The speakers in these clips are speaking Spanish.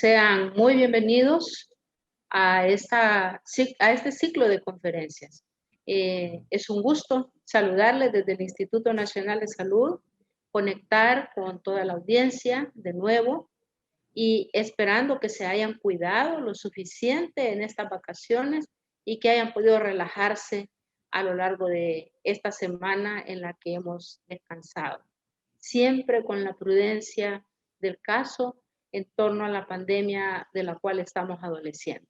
Sean muy bienvenidos a este ciclo de conferencias. Es un gusto saludarles desde el Instituto Nacional de Salud, conectar con toda la audiencia de nuevo y esperando que se hayan cuidado lo suficiente en estas vacaciones y que hayan podido relajarse a lo largo de esta semana en la que hemos descansado. Siempre con la prudencia del caso en torno a la pandemia de la cual estamos adoleciendo.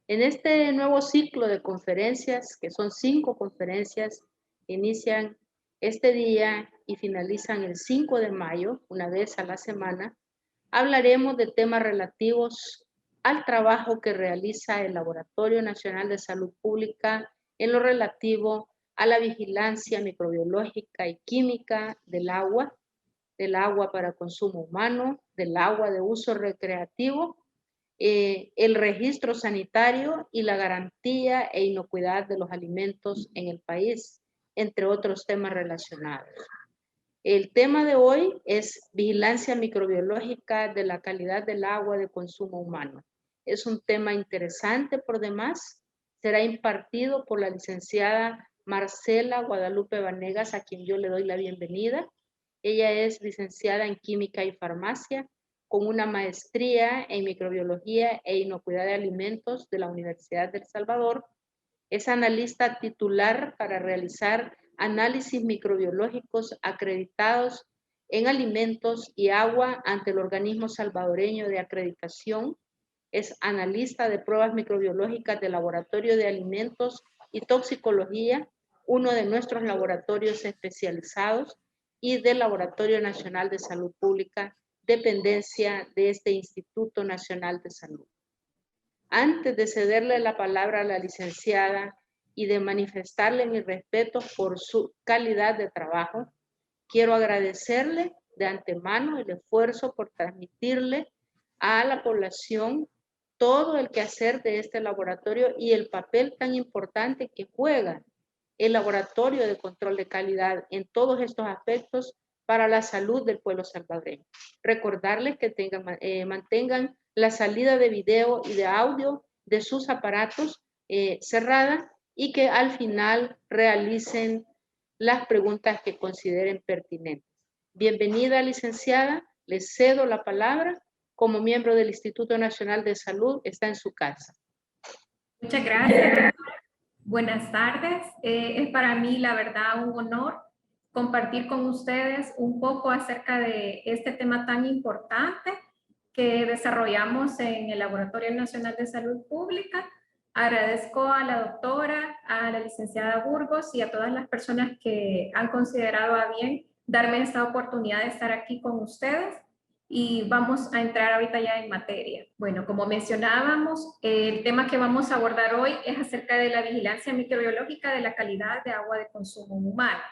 En este nuevo ciclo de conferencias, que son 5 conferencias, inician este día y finalizan el 5 de mayo, una vez a la semana, hablaremos de temas relativos al trabajo que realiza el Laboratorio Nacional de Salud Pública en lo relativo a la vigilancia microbiológica y química del agua para consumo humano, del agua de uso recreativo, el registro sanitario y la garantía e inocuidad de los alimentos en el país, entre otros temas relacionados. El tema de hoy es vigilancia microbiológica de la calidad del agua de consumo humano. Es un tema interesante por demás. Será impartido por la licenciada Marcela Guadalupe Vanegas, a quien yo le doy la bienvenida. Ella es licenciada en Química y Farmacia, con una maestría en Microbiología e Inocuidad de Alimentos de la Universidad de El Salvador. Es analista titular para realizar análisis microbiológicos acreditados en alimentos y agua ante el organismo salvadoreño de acreditación. Es analista de pruebas microbiológicas del Laboratorio de Alimentos y Toxicología, uno de nuestros laboratorios especializados, y del Laboratorio Nacional de Salud Pública, dependencia de este Instituto Nacional de Salud. Antes de cederle la palabra a la licenciada y de manifestarle mi respeto por su calidad de trabajo, quiero agradecerle de antemano el esfuerzo por transmitirle a la población todo el quehacer de este laboratorio y el papel tan importante que juega el laboratorio de control de calidad en todos estos aspectos para la salud del pueblo salvadoreño. Recordarles que mantengan la salida de video y de audio de sus aparatos cerrada y que al final realicen las preguntas que consideren pertinentes. Bienvenida, licenciada. Le cedo la palabra. Como miembro del Instituto Nacional de Salud, está en su casa. Muchas gracias. Buenas tardes. Es para mí, la verdad, un honor compartir con ustedes un poco acerca de este tema tan importante que desarrollamos en el Laboratorio Nacional de Salud Pública. Agradezco a la doctora, a la licenciada Burgos y a todas las personas que han considerado a bien darme esta oportunidad de estar aquí con ustedes. Y vamos a entrar ahorita ya en materia. Bueno, como mencionábamos, el tema que vamos a abordar hoy es acerca de la vigilancia microbiológica de la calidad de agua de consumo humano.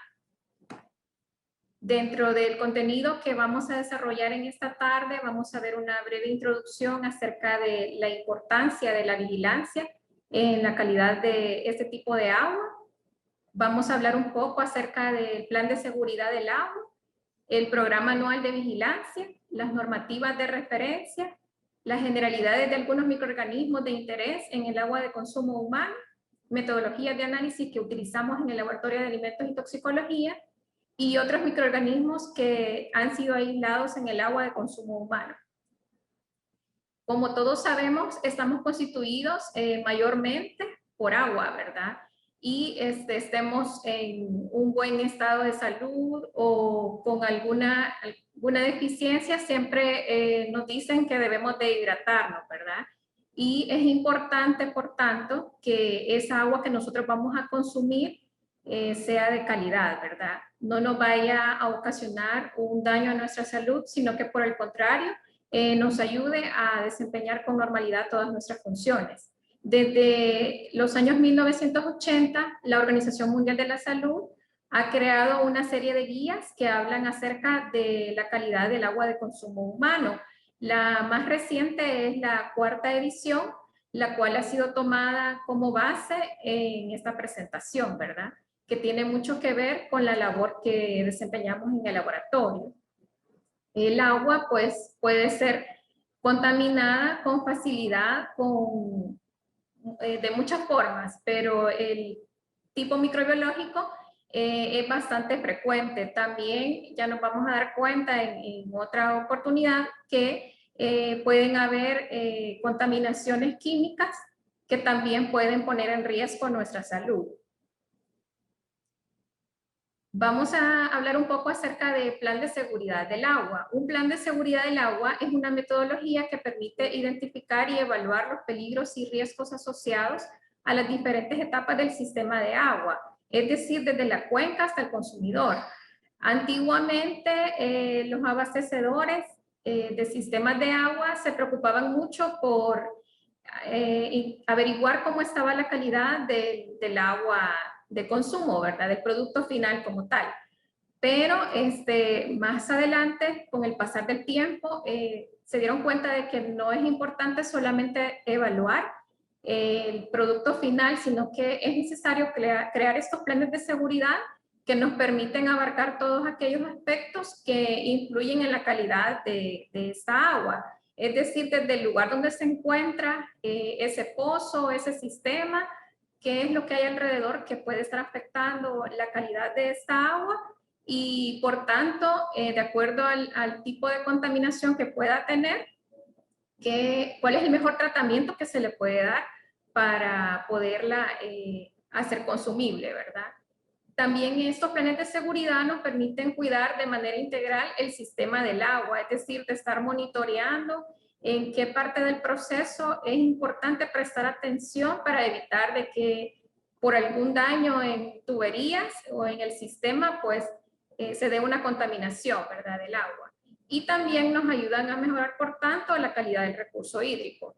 Dentro del contenido que vamos a desarrollar en esta tarde, vamos a ver una breve introducción acerca de la importancia de la vigilancia en la calidad de este tipo de agua. Vamos a hablar un poco acerca del plan de seguridad del agua, el programa anual de vigilancia, las normativas de referencia, las generalidades de algunos microorganismos de interés en el agua de consumo humano, metodologías de análisis que utilizamos en el Laboratorio de Alimentos y Toxicología, y otros microorganismos que han sido aislados en el agua de consumo humano. Como todos sabemos, estamos constituidos mayormente por agua, ¿verdad? Y estemos en un buen estado de salud o con alguna deficiencia, siempre nos dicen que debemos de hidratarnos, ¿verdad? Y es importante, por tanto, que esa agua que nosotros vamos a consumir sea de calidad, ¿verdad? No nos vaya a ocasionar un daño a nuestra salud, sino que por el contrario, nos ayude a desempeñar con normalidad todas nuestras funciones. Desde los años 1980, la Organización Mundial de la Salud ha creado una serie de guías que hablan acerca de la calidad del agua de consumo humano. La más reciente es la 4ª edición, la cual ha sido tomada como base en esta presentación, ¿verdad? Que tiene mucho que ver con la labor que desempeñamos en el laboratorio. El agua, pues, puede ser contaminada con facilidad, de muchas formas, pero el tipo microbiológico es bastante frecuente. También ya nos vamos a dar cuenta en otra oportunidad que pueden haber contaminaciones químicas que también pueden poner en riesgo nuestra salud. Vamos a hablar un poco acerca del plan de seguridad del agua. Un plan de seguridad del agua es una metodología que permite identificar y evaluar los peligros y riesgos asociados a las diferentes etapas del sistema de agua, es decir, desde la cuenca hasta el consumidor. Antiguamente, los abastecedores de sistemas de agua se preocupaban mucho por averiguar cómo estaba la calidad del agua de consumo, ¿verdad? Del producto final como tal. Pero más adelante, con el pasar del tiempo, se dieron cuenta de que no es importante solamente evaluar el producto final, sino que es necesario crear estos planes de seguridad que nos permiten abarcar todos aquellos aspectos que influyen en la calidad de esta agua. Es decir, desde el lugar donde se encuentra ese pozo, ese sistema, qué es lo que hay alrededor que puede estar afectando la calidad de esta agua y, por tanto, de acuerdo al tipo de contaminación que pueda tener, cuál es el mejor tratamiento que se le puede dar para poderla hacer consumible, ¿verdad? También estos planes de seguridad nos permiten cuidar de manera integral el sistema del agua, es decir, de estar monitoreando en qué parte del proceso es importante prestar atención para evitar de que por algún daño en tuberías o en el sistema, pues se dé una contaminación, ¿verdad?, del agua. Y también nos ayudan a mejorar, por tanto, la calidad del recurso hídrico.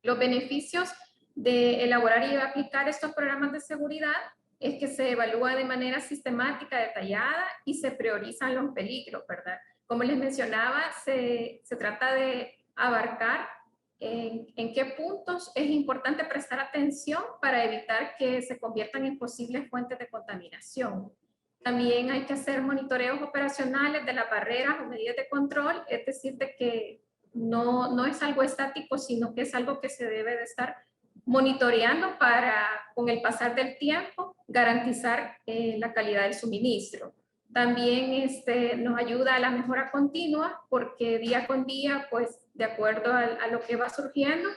Los beneficios de elaborar y aplicar estos programas de seguridad es que se evalúa de manera sistemática, detallada y se priorizan los peligros, ¿verdad? Como les mencionaba, se trata de abarcar en qué puntos es importante prestar atención para evitar que se conviertan en posibles fuentes de contaminación. También hay que hacer monitoreos operacionales de las barreras o medidas de control, es decir, de que no es algo estático, sino que es algo que se debe de estar monitoreando para, con el pasar del tiempo, garantizar la calidad del suministro. También nos ayuda a la mejora continua, porque día con día, pues de acuerdo a lo que va surgiendo,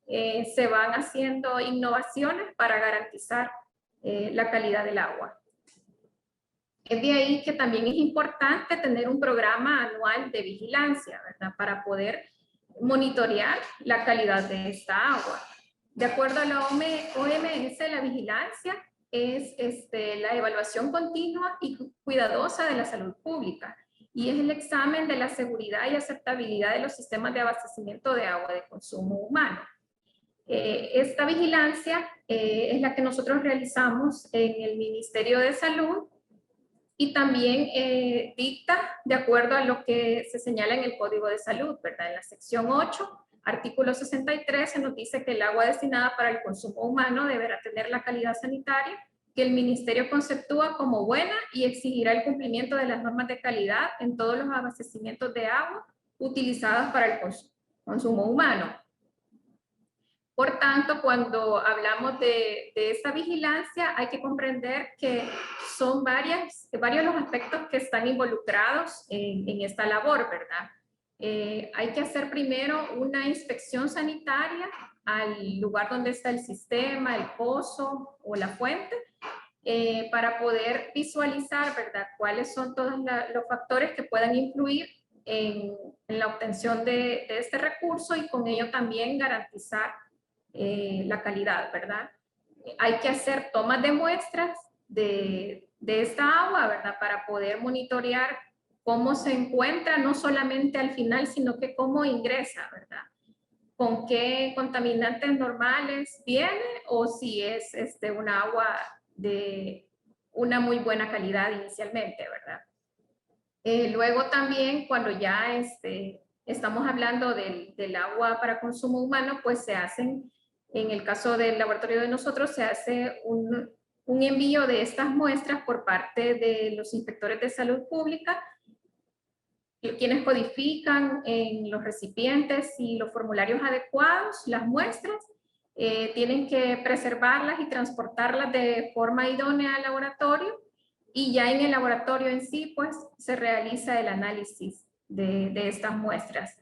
se van haciendo innovaciones para garantizar la calidad del agua. Es de ahí que también es importante tener un programa anual de vigilancia, ¿verdad?, para poder monitorear la calidad de esta agua. De acuerdo a la OMS, la vigilancia es la evaluación continua y cuidadosa de la salud pública y es el examen de la seguridad y aceptabilidad de los sistemas de abastecimiento de agua de consumo humano. Esta vigilancia es la que nosotros realizamos en el Ministerio de Salud y también dicta de acuerdo a lo que se señala en el Código de Salud, ¿verdad? En la sección 8, artículo 63, se nos dice que el agua destinada para el consumo humano deberá tener la calidad sanitaria que el Ministerio conceptúa como buena y exigirá el cumplimiento de las normas de calidad en todos los abastecimientos de agua utilizados para el consumo humano. Por tanto, cuando hablamos de esta vigilancia, hay que comprender que son varios los aspectos que están involucrados en esta labor, ¿verdad? Hay que hacer primero una inspección sanitaria al lugar donde está el sistema, el pozo o la fuente, para poder visualizar, ¿verdad?, cuáles son todos los factores que puedan influir en la obtención de este recurso y con ello también garantizar la calidad, ¿verdad? Hay que hacer tomas de muestras de esta agua, ¿verdad?, para poder monitorear cómo se encuentra, no solamente al final, sino que cómo ingresa, ¿verdad? Con qué contaminantes normales viene o si es una agua de una muy buena calidad inicialmente, ¿verdad? Luego también cuando ya estamos hablando del agua para consumo humano, pues se hacen, en el caso del laboratorio de nosotros, se hace un envío de estas muestras por parte de los inspectores de salud pública quienes codifican en los recipientes y los formularios adecuados las muestras, tienen que preservarlas y transportarlas de forma idónea al laboratorio, y ya en el laboratorio en sí pues se realiza el análisis de estas muestras.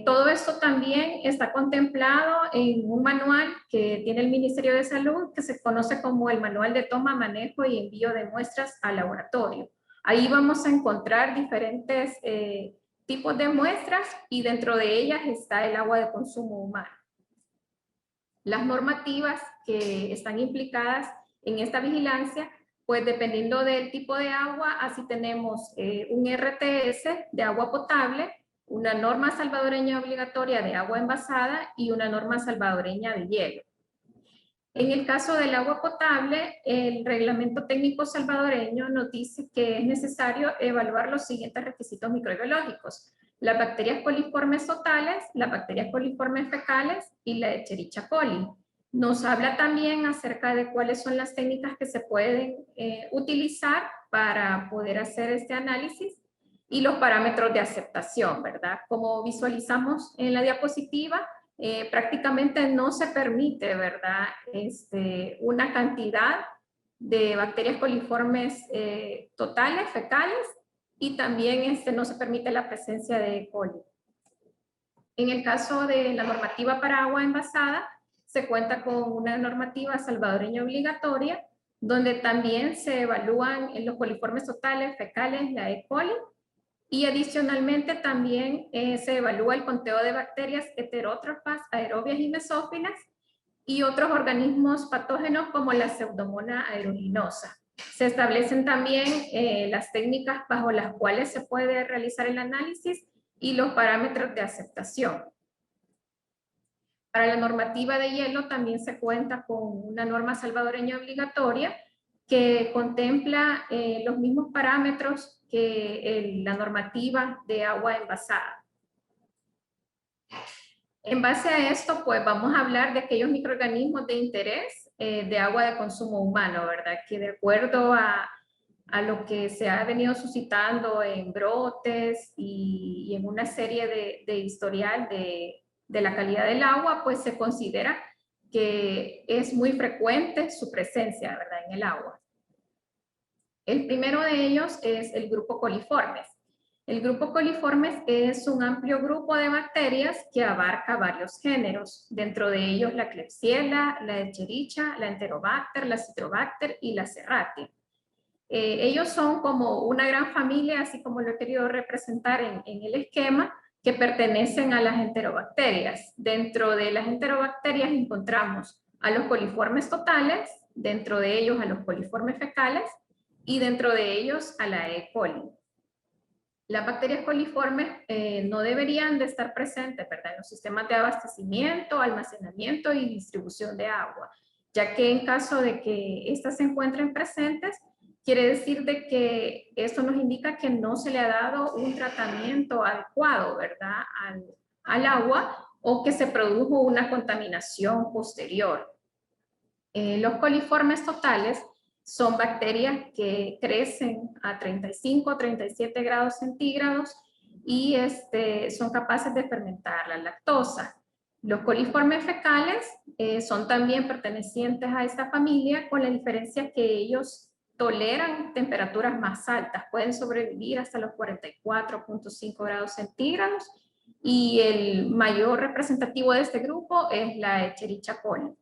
Todo esto también está contemplado en un manual que tiene el Ministerio de Salud, que se conoce como el Manual de Toma, Manejo y Envío de Muestras al Laboratorio. Ahí vamos a encontrar diferentes tipos de muestras, y dentro de ellas está el agua de consumo humano. Las normativas que están implicadas en esta vigilancia, pues dependiendo del tipo de agua, así tenemos un RTS de agua potable, una norma salvadoreña obligatoria de agua envasada y una norma salvadoreña de hielo. En el caso del agua potable, el reglamento técnico salvadoreño nos dice que es necesario evaluar los siguientes requisitos microbiológicos: las bacterias coliformes totales, las bacterias coliformes fecales y la Escherichia coli. Nos habla también acerca de cuáles son las técnicas que se pueden utilizar para poder hacer este análisis y los parámetros de aceptación, ¿verdad? Como visualizamos en la diapositiva, prácticamente no se permite, ¿verdad? Una cantidad de bacterias coliformes totales, fecales, y también no se permite la presencia de E. coli. En el caso de la normativa para agua envasada, se cuenta con una normativa salvadoreña obligatoria, donde también se evalúan los coliformes totales, fecales, la E. coli, y adicionalmente también se evalúa el conteo de bacterias heterótrofas, aerobias y mesófilas, y otros organismos patógenos como la Pseudomonas aeruginosa. Se establecen también las técnicas bajo las cuales se puede realizar el análisis y los parámetros de aceptación. Para la normativa de hielo también se cuenta con una norma salvadoreña obligatoria que contempla los mismos parámetros que la normativa de agua envasada. En base a esto, pues vamos a hablar de aquellos microorganismos de interés de agua de consumo humano, ¿verdad? Que de acuerdo a lo que se ha venido suscitando en brotes y en una serie de historial de la calidad del agua, pues se considera que es muy frecuente su presencia, ¿verdad?, en el agua. El primero de ellos es el grupo coliformes. El grupo coliformes es un amplio grupo de bacterias que abarca varios géneros, dentro de ellos la Klebsiella, la Escherichia, la Enterobacter, la Citrobacter y la Serratia. Ellos son como una gran familia, así como lo he querido representar en el esquema, que pertenecen a las enterobacterias. Dentro de las enterobacterias encontramos a los coliformes totales, dentro de ellos a los coliformes fecales y dentro de ellos a la E. coli. Las bacterias coliformes no deberían de estar presentes, ¿verdad?, en los sistemas de abastecimiento, almacenamiento y distribución de agua, ya que en caso de que éstas se encuentren presentes, quiere decir de que esto nos indica que no se le ha dado un tratamiento adecuado, ¿verdad?, al agua, o que se produjo una contaminación posterior. Los coliformes totales son bacterias que crecen a 35 o 37 grados centígrados y son capaces de fermentar la lactosa. Los coliformes fecales son también pertenecientes a esta familia, con la diferencia que ellos toleran temperaturas más altas, pueden sobrevivir hasta los 44.5 grados centígrados, y el mayor representativo de este grupo es la Escherichia coli.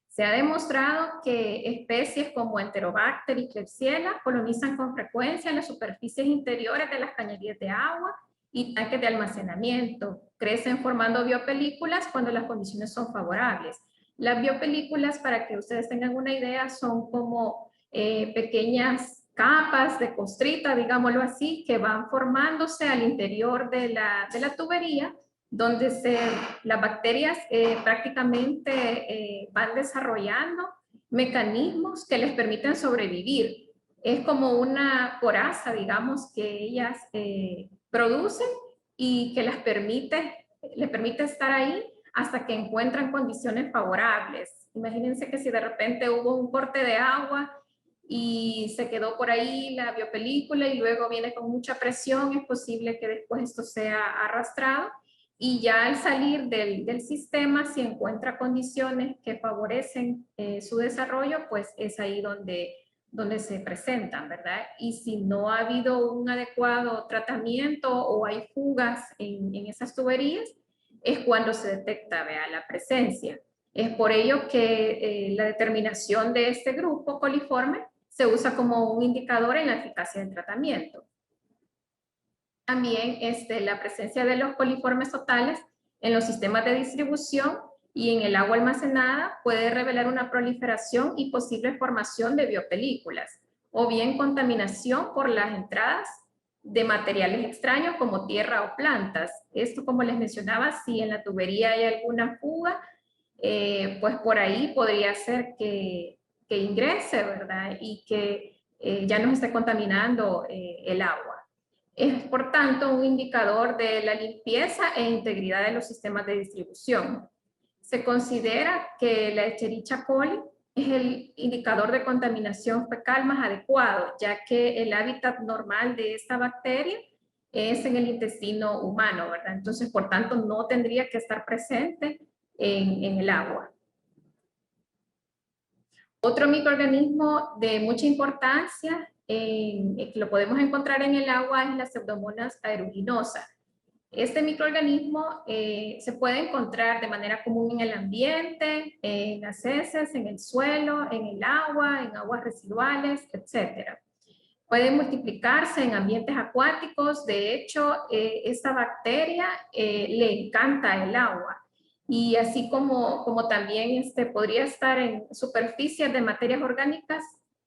Se ha demostrado que especies como Enterobacter y Klebsiella colonizan con frecuencia las superficies interiores de las cañerías de agua y tanques de almacenamiento. Crecen formando biopelículas cuando las condiciones son favorables. Las biopelículas, para que ustedes tengan una idea, son como pequeñas capas de costrita, digámoslo así, que van formándose al interior de la tubería, donde las bacterias prácticamente van desarrollando mecanismos que les permiten sobrevivir. Es como una coraza, digamos, que ellas producen y que les permite estar ahí hasta que encuentran condiciones favorables. Imagínense que si de repente hubo un corte de agua y se quedó por ahí la biopelícula y luego viene con mucha presión, es posible que después esto sea arrastrado y ya al salir del sistema, si encuentra condiciones que favorecen su desarrollo, pues es ahí donde se presentan, ¿verdad? Y si no ha habido un adecuado tratamiento o hay fugas en esas tuberías, es cuando se detecta, vea, la presencia. Es por ello que la determinación de este grupo coliforme se usa como un indicador en la eficacia del tratamiento. También la presencia de los coliformes totales en los sistemas de distribución y en el agua almacenada puede revelar una proliferación y posible formación de biopelículas o bien contaminación por las entradas de materiales extraños como tierra o plantas. Esto, como les mencionaba, si en la tubería hay alguna fuga, pues por ahí podría ser que ingrese, ¿verdad? Y que ya nos esté contaminando el agua. Es, por tanto, un indicador de la limpieza e integridad de los sistemas de distribución. Se considera que la Escherichia coli es el indicador de contaminación fecal más adecuado, ya que el hábitat normal de esta bacteria es en el intestino humano, ¿verdad? Entonces, por tanto, no tendría que estar presente en el agua. Otro microorganismo de mucha importancia que lo podemos encontrar en el agua es la Pseudomonas aeruginosa. Este microorganismo se puede encontrar de manera común en el ambiente, en las heces, en el suelo, en el agua, en aguas residuales, etc. Puede multiplicarse en ambientes acuáticos. De hecho, esta bacteria le encanta el agua. Y así como también podría estar en superficies de materias orgánicas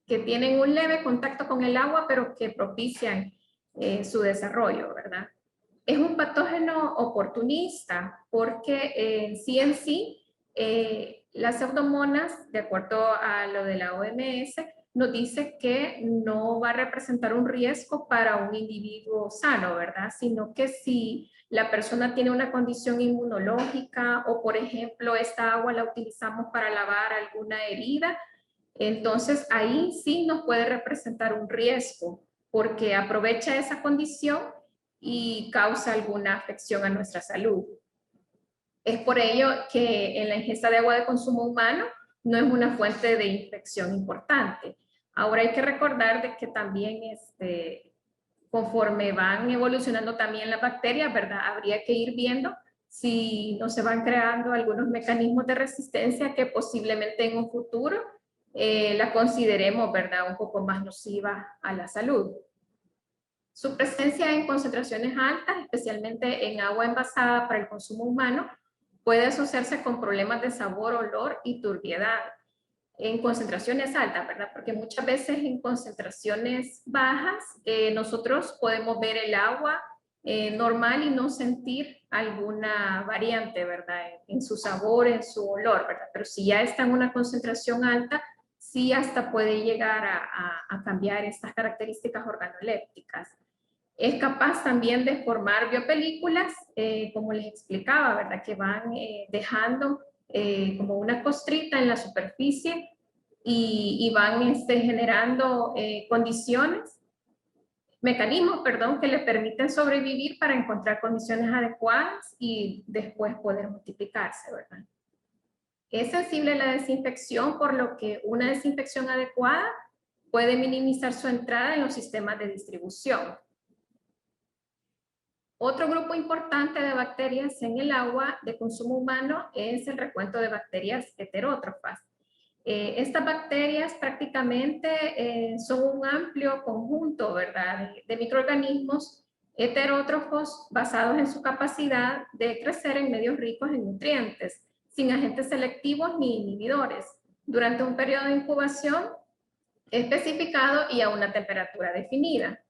que tienen un leve contacto con el agua, pero que propician su desarrollo, ¿verdad? Es un patógeno oportunista porque en sí, las pseudomonas, de acuerdo a lo de la OMS, nos dice que no va a representar un riesgo para un individuo sano, ¿verdad? Sino que si la persona tiene una condición inmunológica o, por ejemplo, esta agua la utilizamos para lavar alguna herida, entonces ahí sí nos puede representar un riesgo porque aprovecha esa condición y causa alguna afección a nuestra salud. Es por ello que en la ingesta de agua de consumo humano no es una fuente de infección importante. Ahora hay que recordar de que también conforme van evolucionando también las bacterias, ¿verdad? Habría que ir viendo si no se van creando algunos mecanismos de resistencia que posiblemente en un futuro la consideremos, ¿verdad? Un poco más nociva a la salud. Su presencia en concentraciones altas, especialmente en agua envasada para el consumo humano, puede asociarse con problemas de sabor, olor y turbiedad. En concentraciones altas, ¿verdad? Porque muchas veces en concentraciones bajas nosotros podemos ver el agua normal y no sentir alguna variante, ¿verdad? En su sabor, en su olor, ¿verdad? Pero si ya está en una concentración alta, sí hasta puede llegar a cambiar estas características organolépticas. Es capaz también de formar biopelículas, como les explicaba, ¿verdad? Que van dejando como una costrita en la superficie y van generando mecanismos, perdón, que le permiten sobrevivir para encontrar condiciones adecuadas y después poder multiplicarse, ¿verdad? Es sensible a la desinfección, por lo que una desinfección adecuada puede minimizar su entrada en los sistemas de distribución. Otro grupo importante de bacterias en el agua de consumo humano es el recuento de bacterias heterótrofas. Estas bacterias prácticamente son un amplio conjunto, ¿verdad?, de microorganismos heterótrofos basados en su capacidad de crecer en medios ricos en nutrientes, sin agentes selectivos ni inhibidores, durante un periodo de incubación especificado y a una temperatura definida.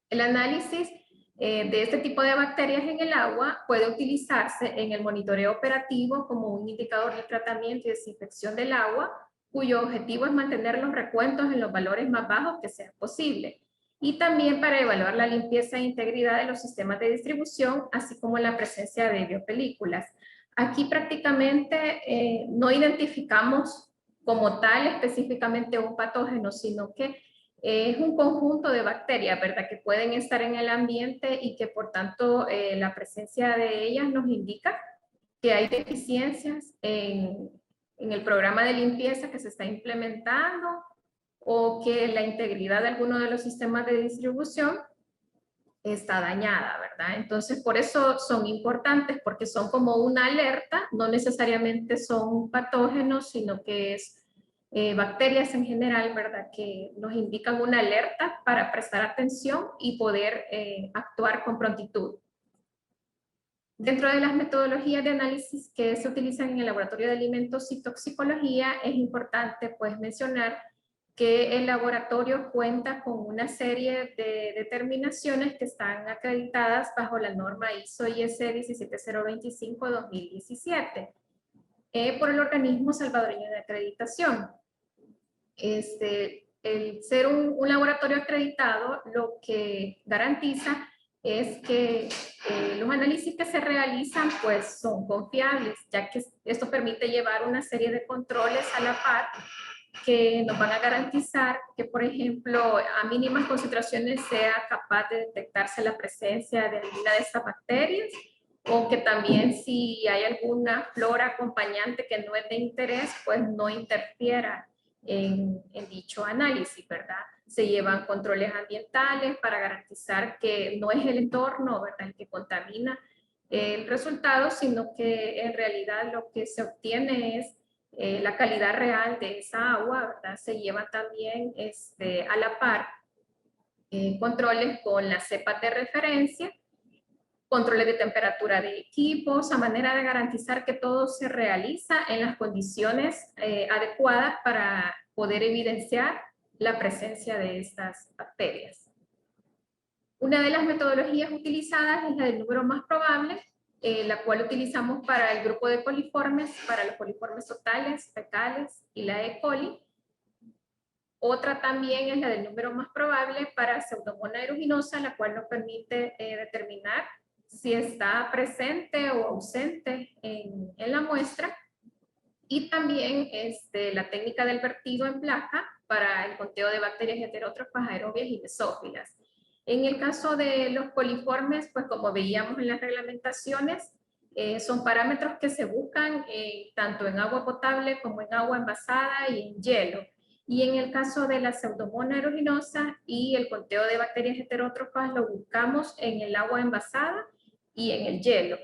El análisis de este tipo de bacterias en el agua puede utilizarse en el monitoreo operativo como un indicador de tratamiento y desinfección del agua, cuyo objetivo es mantener los recuentos en los valores más bajos que sea posible. Y también para evaluar la limpieza e integridad de los sistemas de distribución, así como la presencia de biopelículas. Aquí prácticamente no identificamos como tal específicamente un patógeno, sino que es un conjunto de bacterias, ¿verdad? Que pueden estar en el ambiente y que por tanto la presencia de ellas nos indica que hay deficiencias en el programa de limpieza que se está implementando o que la integridad de alguno de los sistemas de distribución está dañada, ¿verdad? Entonces, por eso son importantes, porque son como una alerta, no necesariamente son patógenos, sino que es bacterias en general, ¿verdad? Que nos indican una alerta para prestar atención y poder actuar con prontitud. Dentro de las metodologías de análisis que se utilizan en el laboratorio de alimentos y toxicología, es importante pues mencionar que el laboratorio cuenta con una serie de determinaciones que están acreditadas bajo la norma ISO/IEC 17025-2017 por el organismo salvadoreño de acreditación. El ser un laboratorio acreditado lo que garantiza es que los análisis que se realizan pues son confiables, ya que esto permite llevar una serie de controles a la par que nos van a garantizar que, por ejemplo, a mínimas concentraciones sea capaz de detectarse la presencia de alguna de estas bacterias, o que también si hay alguna flora acompañante que no es de interés, pues no interfiera en dicho análisis, ¿verdad? Se llevan controles ambientales para garantizar que no es el entorno, ¿verdad?, el que contamina el resultado, sino que en realidad lo que se obtiene es la calidad real de esa agua, ¿verdad? Se lleva también a la par controles con las cepas de referencia, controles de temperatura de equipos, a manera de garantizar que todo se realiza en las condiciones adecuadas para poder evidenciar la presencia de estas bacterias. Una de las metodologías utilizadas es la del número más probable, la cual utilizamos para el grupo de coliformes, para los coliformes totales, fecales y la E. coli. Otra también es la del número más probable para Pseudomonas aeruginosa, la cual nos permite determinar si está presente o ausente en la muestra. Y también la técnica del vertido en placa para el conteo de bacterias heterótrofas, aerobias y mesófilas. En el caso de los coliformes, pues como veíamos en las reglamentaciones, son parámetros que se buscan tanto en agua potable como en agua envasada y en hielo. Y en el caso de la Pseudomonas aeruginosa y el conteo de bacterias heterótrofas lo buscamos en el agua envasada y en el hielo.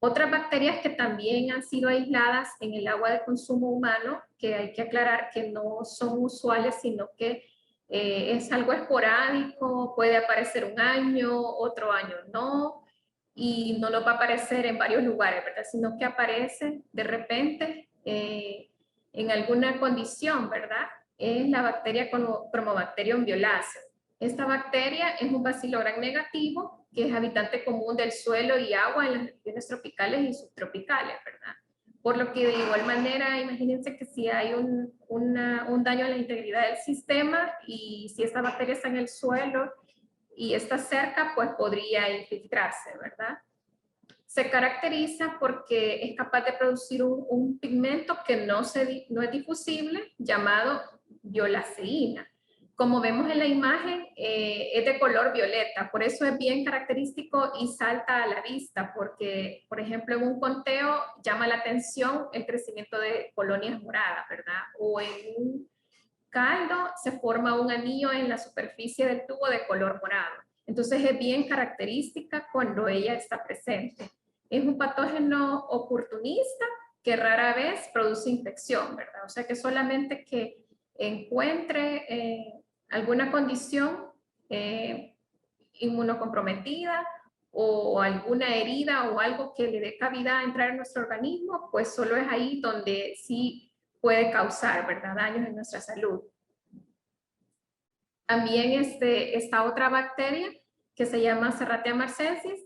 Otras bacterias que también han sido aisladas en el agua de consumo humano, que hay que aclarar que no son usuales, sino que es algo esporádico, puede aparecer un año, otro año no, y no nos va a aparecer en varios lugares, ¿verdad? Sino que aparece de repente en alguna condición, ¿verdad? Es la bacteria Chromobacterium violaceo. Esta bacteria es un bacilo gram negativo que es habitante común del suelo y agua en las regiones tropicales y subtropicales, ¿verdad? Por lo que de igual manera, imagínense que si hay un daño a la integridad del sistema y si esta bacteria está en el suelo y está cerca, pues podría infiltrarse, ¿verdad? Se caracteriza porque es capaz de producir un pigmento que no es difusible llamado violaceína. Como vemos en la imagen, es de color violeta, por eso es bien característico y salta a la vista, porque, por ejemplo, en un conteo llama la atención el crecimiento de colonias moradas, ¿verdad? O en un caldo se forma un anillo en la superficie del tubo de color morado. Entonces es bien característica cuando ella está presente. Es un patógeno oportunista que rara vez produce infección, ¿verdad? O sea que solamente que encuentre alguna condición inmunocomprometida o alguna herida o algo que le dé cabida a entrar en nuestro organismo, pues solo es ahí donde sí puede causar, ¿verdad?, daños en nuestra salud. También esta otra bacteria que se llama Serratia marcensis,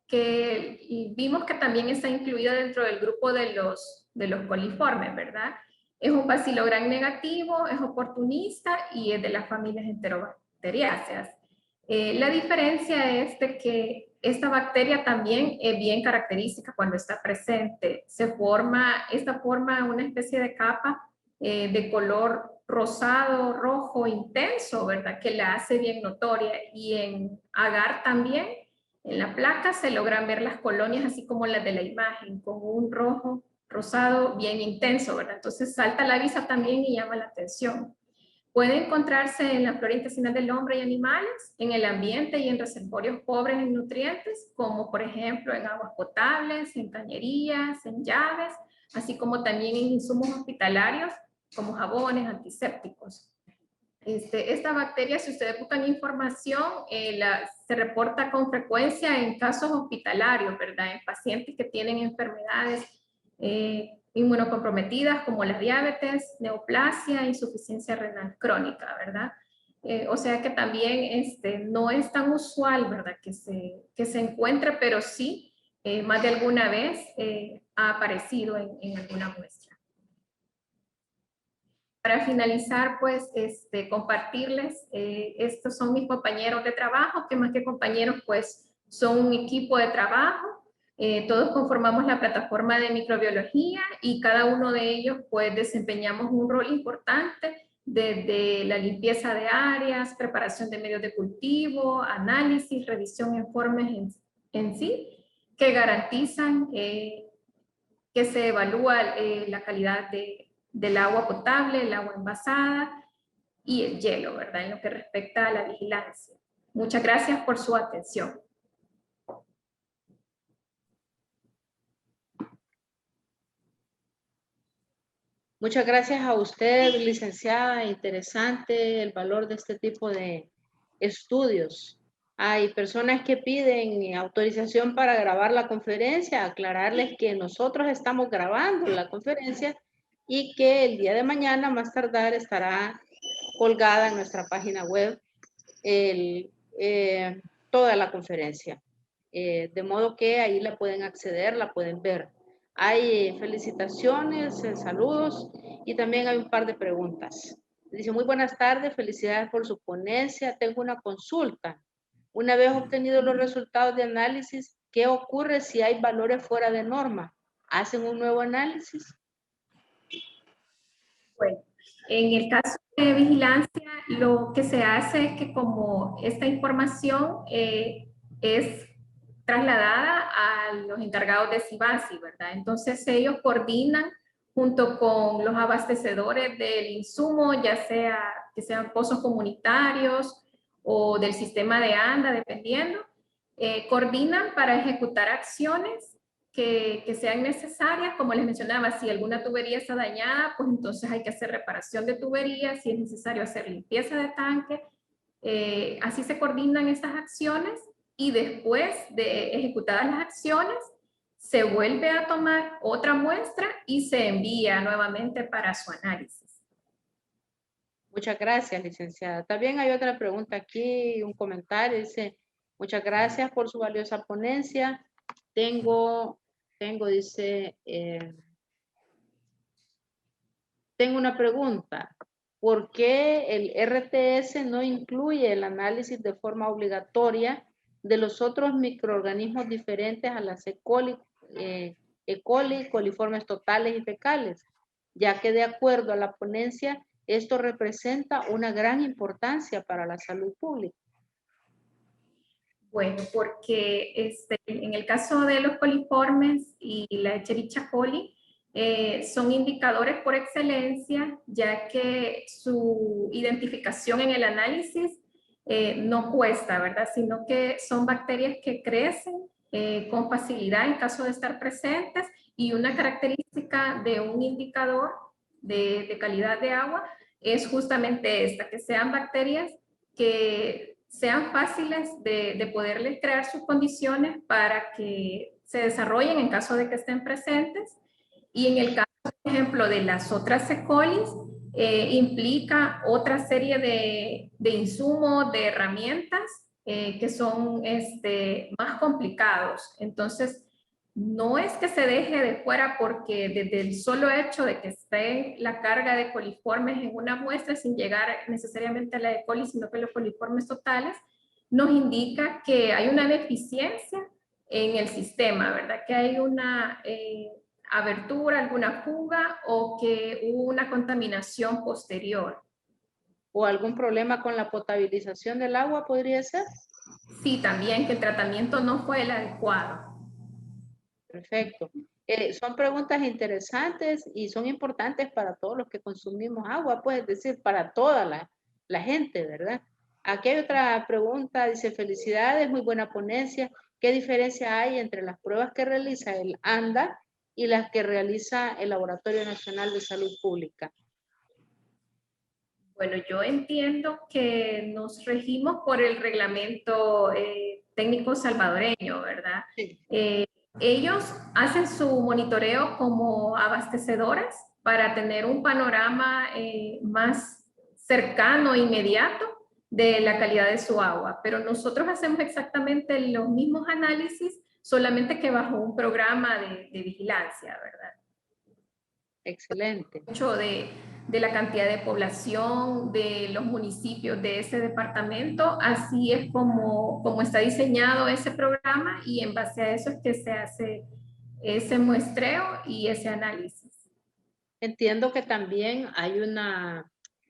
que vimos que también está incluida dentro del grupo de los coliformes, ¿verdad? Es un bacilo gram negativo, es oportunista y es de las familias enterobacteriáceas. La diferencia es de que esta bacteria también es bien característica cuando está presente. Esta forma una especie de capa de color rosado, rojo, intenso, ¿verdad? Que la hace bien notoria. Y en agar también, en la placa se logran ver las colonias así como las de la imagen, con un rojo, rosado bien intenso, ¿verdad? Entonces salta la vista también y llama la atención. Puede encontrarse en la flora intestinal del hombre y animales, en el ambiente y en reservorios pobres en nutrientes, como por ejemplo en aguas potables, en cañerías, en llaves, así como también en insumos hospitalarios, como jabones, antisépticos. Esta bacteria, si ustedes buscan información, se reporta con frecuencia en casos hospitalarios, ¿verdad? En pacientes que tienen enfermedades inmunocomprometidas como la diabetes, neoplasia, insuficiencia renal crónica, ¿verdad? O sea que también no es tan usual, ¿verdad? Que se encuentre, pero sí, más de alguna vez ha aparecido en alguna muestra. Para finalizar, pues, compartirles, estos son mis compañeros de trabajo, que más que compañeros, pues, son un equipo de trabajo. Todos conformamos la plataforma de microbiología y cada uno de ellos, pues, desempeñamos un rol importante desde la limpieza de áreas, preparación de medios de cultivo, análisis, revisión de informes en sí, que garantizan que se evalúa la calidad del agua potable, el agua envasada y el hielo, ¿verdad? En lo que respecta a la vigilancia. Muchas gracias por su atención. Muchas gracias a usted, licenciada. Interesante el valor de este tipo de estudios. Hay personas que piden autorización para grabar la conferencia, aclararles que nosotros estamos grabando la conferencia y que el día de mañana, más tardar, estará colgada en nuestra página web toda la conferencia. De modo que ahí la pueden acceder, la pueden ver. Hay felicitaciones, saludos y también hay un par de preguntas. Dice, muy buenas tardes, felicidades por su ponencia. Tengo una consulta. Una vez obtenidos los resultados de análisis, ¿qué ocurre si hay valores fuera de norma? ¿Hacen un nuevo análisis? Bueno, en el caso de vigilancia, lo que se hace es que como esta información es trasladada a los encargados de SIVASI, ¿verdad? Entonces ellos coordinan junto con los abastecedores del insumo, ya sea que sean pozos comunitarios o del sistema de ANDA, dependiendo, coordinan para ejecutar acciones que sean necesarias. Como les mencionaba, si alguna tubería está dañada, pues entonces hay que hacer reparación de tuberías, si es necesario hacer limpieza de tanque. Así se coordinan estas acciones y después de ejecutadas las acciones, se vuelve a tomar otra muestra y se envía nuevamente para su análisis. Muchas gracias, licenciada. También hay otra pregunta aquí, un comentario. Dice, muchas gracias por su valiosa ponencia. Dice, tengo una pregunta. ¿Por qué el RTS no incluye el análisis de forma obligatoria de los otros microorganismos diferentes a las E. coli, coliformes totales y fecales? Ya que de acuerdo a la ponencia, esto representa una gran importancia para la salud pública. Bueno, porque en el caso de los coliformes y la Escherichia coli, son indicadores por excelencia, ya que su identificación en el análisis no cuesta, ¿verdad? Sino que son bacterias que crecen con facilidad en caso de estar presentes, y una característica de un indicador de calidad de agua es justamente esta, que sean bacterias que sean fáciles de poderles crear sus condiciones para que se desarrollen en caso de que estén presentes. Y en el caso, por ejemplo, de las otras E. coli, implica otra serie de insumos, de herramientas que son más complicados. Entonces, no es que se deje de fuera porque desde el solo hecho de que esté la carga de coliformes en una muestra sin llegar necesariamente a la E. coli, sino que los coliformes totales nos indica que hay una deficiencia en el sistema, ¿verdad? Que hay una abertura, alguna fuga o que hubo una contaminación posterior. ¿O algún problema con la potabilización del agua podría ser? Sí, también que el tratamiento no fue el adecuado. Perfecto. Son preguntas interesantes y son importantes para todos los que consumimos agua, pues es decir, para toda la gente, ¿verdad? Aquí hay otra pregunta, dice, felicidades, muy buena ponencia. ¿Qué diferencia hay entre las pruebas que realiza el ANDA y las que realiza el Laboratorio Nacional de Salud Pública? Bueno, yo entiendo que nos regimos por el reglamento técnico salvadoreño, ¿verdad? Sí. Ellos hacen su monitoreo como abastecedoras para tener un panorama más cercano, inmediato de la calidad de su agua, pero nosotros hacemos exactamente los mismos análisis, solamente que bajo un programa de vigilancia, ¿verdad? Excelente. Mucho de la cantidad de población, de los municipios de ese departamento, así es como está diseñado ese programa y en base a eso es que se hace ese muestreo y ese análisis. Entiendo que también hay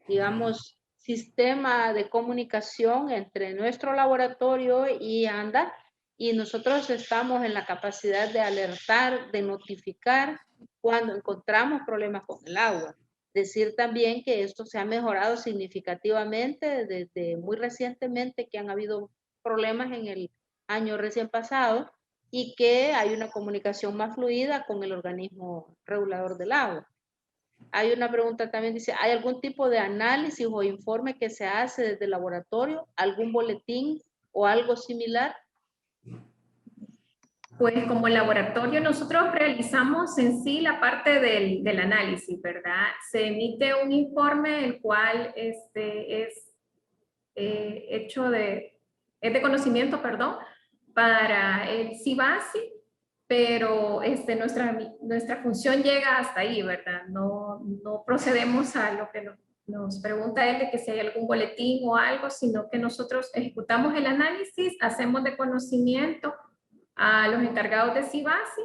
digamos, sistema de comunicación entre nuestro laboratorio y ANDA y nosotros estamos en la capacidad de alertar, de notificar cuando encontramos problemas con el agua. Decir también que esto se ha mejorado significativamente desde muy recientemente, que han habido problemas en el año recién pasado y que hay una comunicación más fluida con el organismo regulador del agua. Hay una pregunta también, dice, ¿hay algún tipo de análisis o informe que se hace desde el laboratorio? ¿Algún boletín o algo similar? Pues como laboratorio nosotros realizamos en sí la parte del análisis, ¿verdad? Se emite un informe el cual es es de conocimiento, perdón, para el CIBASI, pero nuestra función llega hasta ahí, ¿verdad? No procedemos a lo que nos pregunta él de que si hay algún boletín o algo, sino que nosotros ejecutamos el análisis, hacemos de conocimiento a los encargados de CIBASI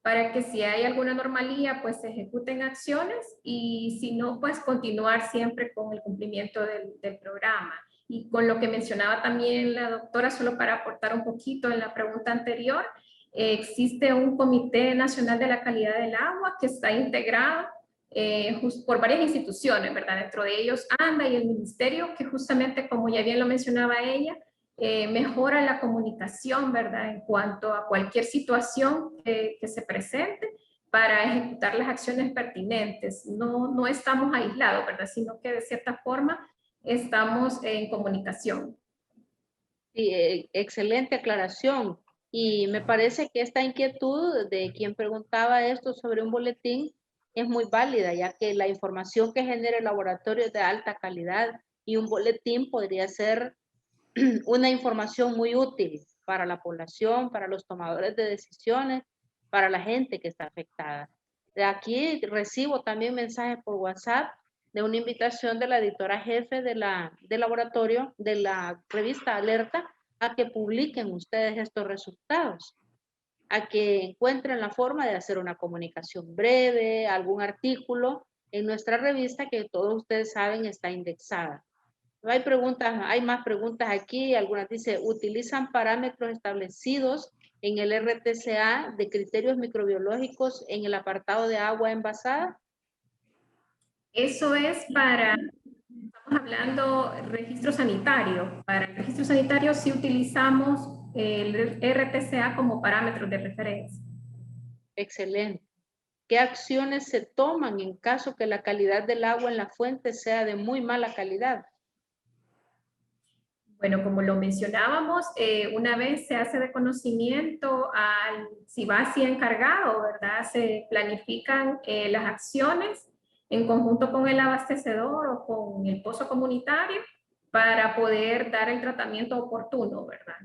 para que si hay alguna anomalía, pues se ejecuten acciones y si no, pues continuar siempre con el cumplimiento del programa. Y con lo que mencionaba también la doctora, solo para aportar un poquito en la pregunta anterior, existe un Comité Nacional de la Calidad del Agua que está integrado por varias instituciones, ¿verdad? Dentro de ellos ANDA y el Ministerio, que justamente, como ya bien lo mencionaba ella, mejora la comunicación, ¿verdad? En cuanto a cualquier situación que se presente para ejecutar las acciones pertinentes. No estamos aislados, ¿verdad? Sino que de cierta forma estamos en comunicación. Sí, excelente aclaración. Y me parece que esta inquietud de quien preguntaba esto sobre un boletín es muy válida, ya que la información que genera el laboratorio es de alta calidad y un boletín podría ser una información muy útil para la población, para los tomadores de decisiones, para la gente que está afectada. De aquí recibo también mensajes por WhatsApp de una invitación de la editora jefe del laboratorio, de la revista Alerta, a que publiquen ustedes estos resultados, a que encuentren la forma de hacer una comunicación breve, algún artículo en nuestra revista que todos ustedes saben está indexada. Hay preguntas, hay más preguntas aquí. Algunas dice, ¿utilizan parámetros establecidos en el RTCA de criterios microbiológicos en el apartado de agua envasada? Eso es estamos hablando registro sanitario. Para el registro sanitario sí utilizamos el RTCA como parámetro de referencia. Excelente. ¿Qué acciones se toman en caso que la calidad del agua en la fuente sea de muy mala calidad? Bueno, como lo mencionábamos, una vez se hace de conocimiento al CIBASI encargado, ¿verdad? Se planifican las acciones en conjunto con el abastecedor o con el pozo comunitario para poder dar el tratamiento oportuno, ¿verdad?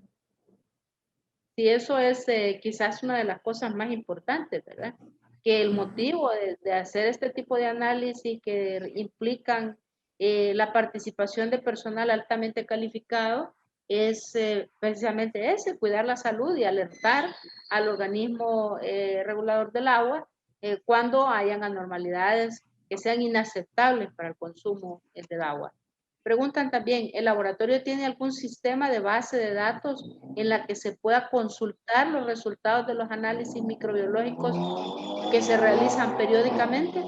Sí, eso es quizás una de las cosas más importantes, ¿verdad? Que el motivo de hacer este tipo de análisis que implican la participación de personal altamente calificado es precisamente ese, cuidar la salud y alertar al organismo regulador del agua cuando hayan anormalidades que sean inaceptables para el consumo del agua. Preguntan también, ¿el laboratorio tiene algún sistema de base de datos en la que se pueda consultar los resultados de los análisis microbiológicos que se realizan periódicamente?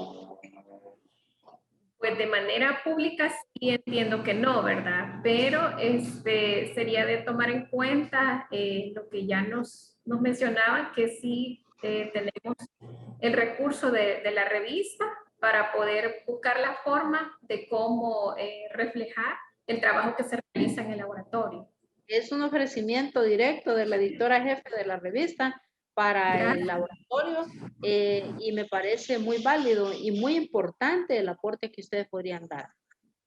Pues de manera pública sí entiendo que no, ¿verdad? Pero sería de tomar en cuenta lo que ya nos mencionaban, que sí tenemos el recurso de la revista para poder buscar la forma de cómo reflejar el trabajo que se realiza en el laboratorio. Es un ofrecimiento directo de la editora jefe de la revista para el laboratorio y me parece muy válido y muy importante el aporte que ustedes podrían dar.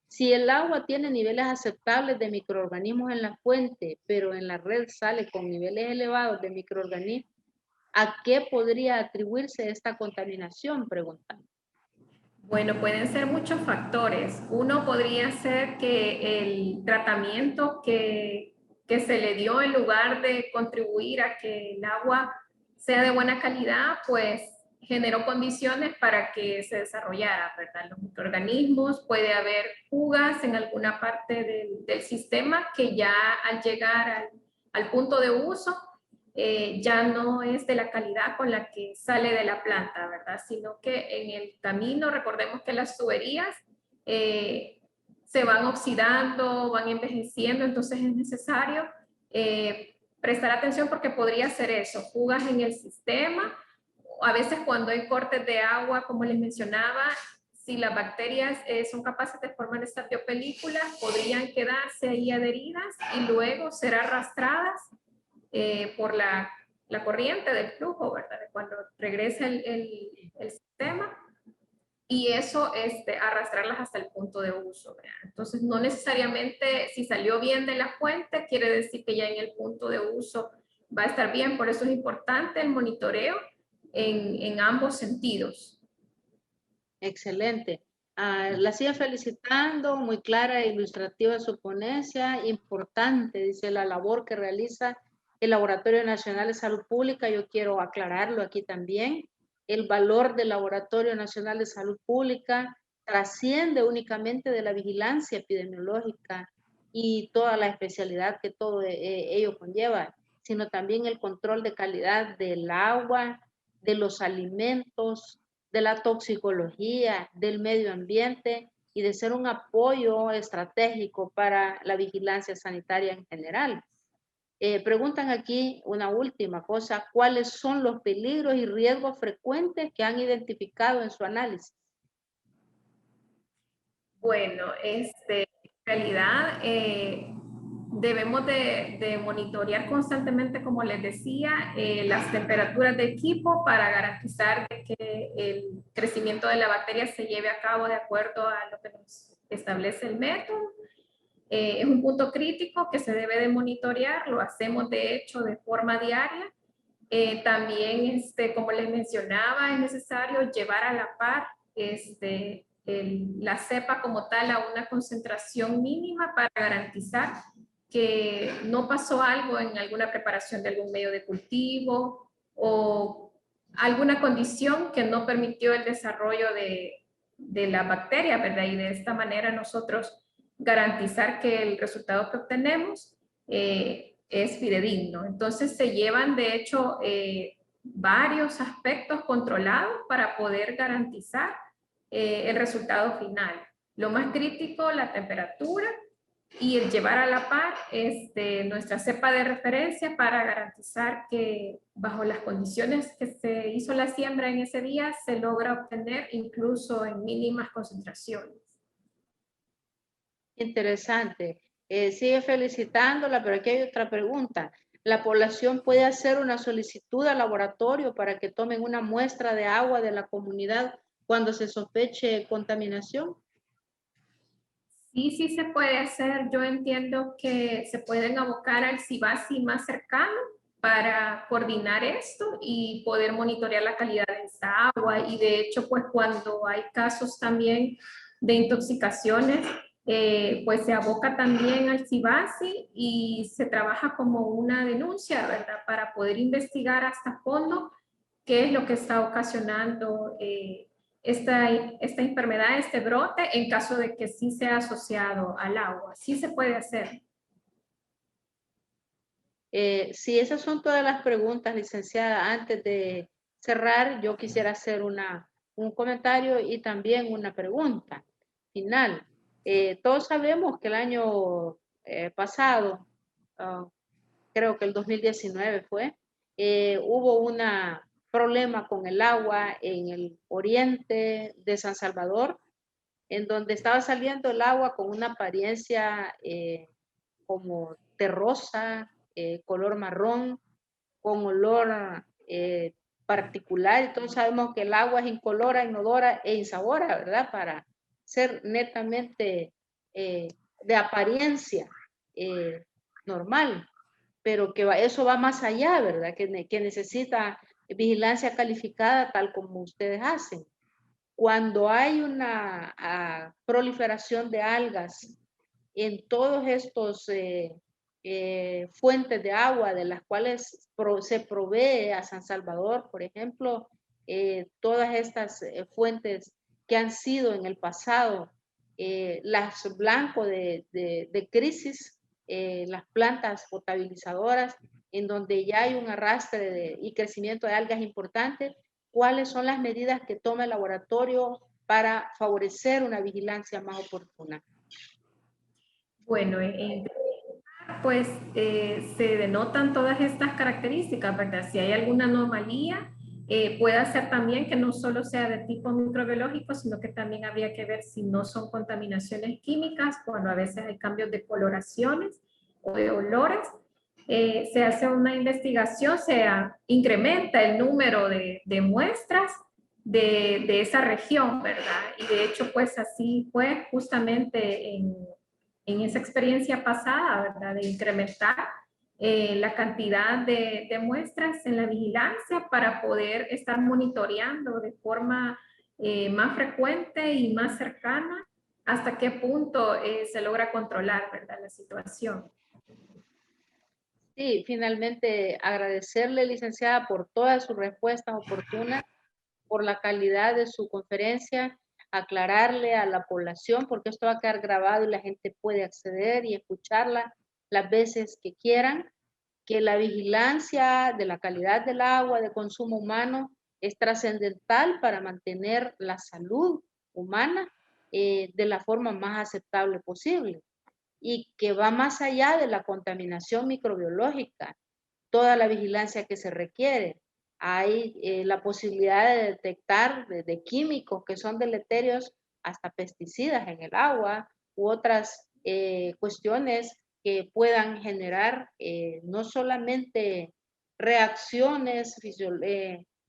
Si el agua tiene niveles aceptables de microorganismos en la fuente, pero en la red sale con niveles elevados de microorganismos, ¿a qué podría atribuirse esta contaminación? Preguntan. Bueno, pueden ser muchos factores. Uno podría ser que el tratamiento que se le dio en lugar de contribuir a que el agua sea de buena calidad, pues generó condiciones para que se desarrollara, ¿verdad? Los microorganismos, puede haber fugas en alguna parte del sistema que ya al llegar al punto de uso ya no es de la calidad con la que sale de la planta, ¿verdad? Sino que en el camino, recordemos que las tuberías se van oxidando, van envejeciendo, entonces es necesario prestar atención porque podría ser eso, fugas en el sistema. A veces cuando hay cortes de agua, como les mencionaba, si las bacterias son capaces de formar estas biopelículas, podrían quedarse ahí adheridas y luego ser arrastradas por la corriente del flujo, ¿verdad? Cuando regresa el sistema y eso arrastrarlas hasta el punto de uso, ¿verdad? Entonces no necesariamente si salió bien de la fuente quiere decir que ya en el punto de uso va a estar bien, por eso es importante el monitoreo en ambos sentidos. Excelente. La sigo felicitando, muy clara e ilustrativa su ponencia, importante, dice la labor que realiza el Laboratorio Nacional de Salud Pública. Yo quiero aclararlo aquí también. El valor del Laboratorio Nacional de Salud Pública trasciende únicamente de la vigilancia epidemiológica y toda la especialidad que todo ello conlleva, sino también el control de calidad del agua, de los alimentos, de la toxicología, del medio ambiente y de ser un apoyo estratégico para la vigilancia sanitaria en general. Preguntan aquí una última cosa, ¿cuáles son los peligros y riesgos frecuentes que han identificado en su análisis? Bueno, en realidad debemos de monitorear constantemente, como les decía, las temperaturas de equipo para garantizar que el crecimiento de la bacteria se lleve a cabo de acuerdo a lo que nos establece el método. Es un punto crítico que se debe de monitorear, lo hacemos de hecho de forma diaria. También, como les mencionaba, es necesario llevar a la par la cepa como tal a una concentración mínima para garantizar que no pasó algo en alguna preparación de algún medio de cultivo o alguna condición que no permitió el desarrollo de la bacteria, ¿verdad? Y de esta manera nosotros garantizar que el resultado que obtenemos es fidedigno. Entonces se llevan de hecho varios aspectos controlados para poder garantizar el resultado final. Lo más crítico, la temperatura y el llevar a la par nuestra cepa de referencia para garantizar que bajo las condiciones que se hizo la siembra en ese día se logra obtener incluso en mínimas concentraciones. Interesante. Sigue felicitándola, pero aquí hay otra pregunta. ¿La población puede hacer una solicitud al laboratorio para que tomen una muestra de agua de la comunidad cuando se sospeche contaminación? Sí, sí se puede hacer. Yo entiendo que se pueden abocar al CIBASI más cercano para coordinar esto y poder monitorear la calidad de esta agua. Y de hecho, pues cuando hay casos también de intoxicaciones, pues se aboca también al CIBASI y se trabaja como una denuncia, ¿verdad? Para poder investigar hasta fondo qué es lo que está ocasionando esta enfermedad, este brote, en caso de que sí sea asociado al agua. Sí se puede hacer. Sí, esas son todas las preguntas, licenciada. Antes de cerrar, yo quisiera hacer un comentario y también una pregunta final. Todos sabemos que el año pasado, ah, creo que el 2019 fue, hubo un problema con el agua en el oriente de San Salvador, en donde estaba saliendo el agua con una apariencia como terrosa, color marrón, con olor particular. Y todos sabemos que el agua es incolora, inodora e insabora, ¿verdad? Para ser netamente de apariencia normal, pero que eso va más allá, ¿verdad? Que necesita vigilancia calificada tal como ustedes hacen. Cuando hay una proliferación de algas en todos estos fuentes de agua de las cuales se provee a San Salvador, por ejemplo, todas estas fuentes que han sido en el pasado las blancos de crisis, las plantas potabilizadoras, en donde ya hay un arrastre y crecimiento de algas importantes. ¿Cuáles son las medidas que toma el laboratorio para favorecer una vigilancia más oportuna? Bueno, pues se denotan todas estas características, ¿verdad? Si hay alguna anomalía, puede ser también que no solo sea de tipo microbiológico, sino que también habría que ver si no son contaminaciones químicas, cuando a veces hay cambios de coloraciones o de olores. Se hace una investigación, incrementa el número de muestras de esa región, ¿verdad? Y de hecho, pues así fue justamente en esa experiencia pasada, ¿verdad? De incrementar la cantidad de muestras en la vigilancia para poder estar monitoreando de forma más frecuente y más cercana hasta qué punto se logra controlar, ¿verdad? La situación. Sí, finalmente agradecerle, licenciada, por todas sus respuestas oportunas, por la calidad de su conferencia, aclararle a la población, porque esto va a quedar grabado y la gente puede acceder y escucharla las veces que quieran, que la vigilancia de la calidad del agua de consumo humano es trascendental para mantener la salud humana de la forma más aceptable posible y que va más allá de la contaminación microbiológica, toda la vigilancia que se requiere. Hay la posibilidad de detectar de químicos que son deleterios hasta pesticidas en el agua u otras cuestiones que puedan generar no solamente reacciones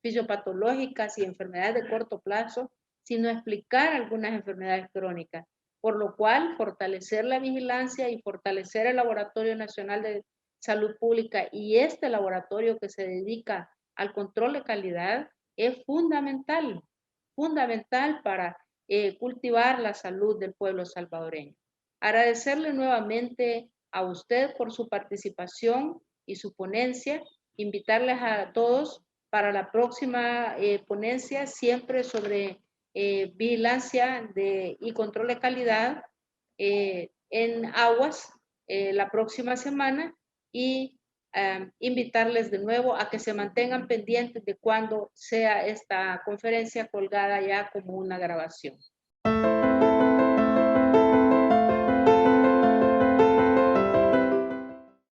fisiopatológicas y enfermedades de corto plazo, sino explicar algunas enfermedades crónicas. Por lo cual, fortalecer la vigilancia y fortalecer el Laboratorio Nacional de Salud Pública y este laboratorio que se dedica al control de calidad es fundamental, fundamental para cultivar la salud del pueblo salvadoreño. Agradecerle nuevamente a usted por su participación y su ponencia, invitarles a todos para la próxima ponencia siempre sobre vigilancia y control de calidad en aguas la próxima semana y invitarles de nuevo a que se mantengan pendientes de cuando sea esta conferencia colgada ya como una grabación.